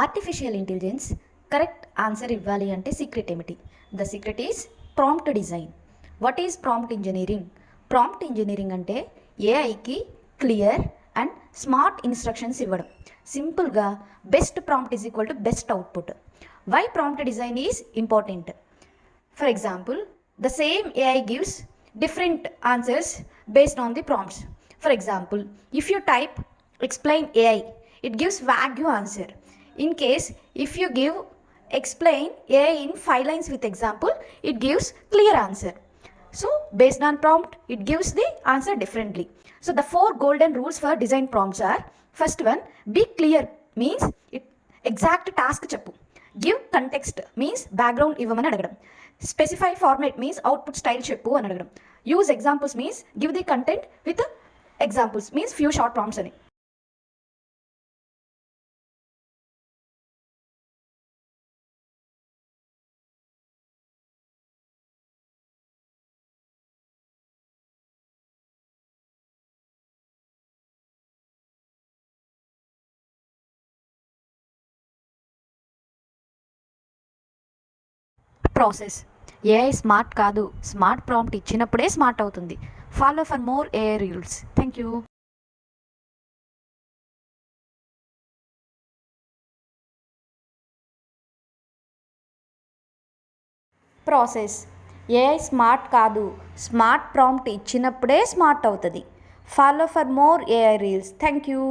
Artificial intelligence correct answer ఇవ్వాలి అంటే secret ఏమిటి? The secret is prompt design. What is prompt engineering? Prompt engineering అంటే ఏఐకి clear and smart instructions ఇవ్వడం. సింపుల్గా best prompt is equal to best output. Why prompt design is important? For example, the same AI gives different answers based on the prompts. For example, if you type explain AI, it gives vague answer. In case, if you give explain AI in 5 lines with example, it gives clear answer. So, based on prompt, it gives the answer differently. So, the 4 golden rules for design prompts are: first one, be clear means it exact task cheppu. Give context means background ఇవ్వమని అడగడం. Specify format means output style చెప్పు అని అడగడం. Use examples means give the content with examples means few short prompts అని. Process. AI smart కాదు, smart prompt ఇచ్చినప్పుడే smart అవుతుంది. Follow for more AI rules. Thank you. Process. AI smart కాదు, smart prompt ఇచ్చినప్పుడే smart అవుతుంది. Follow for more AI rules. Thank you.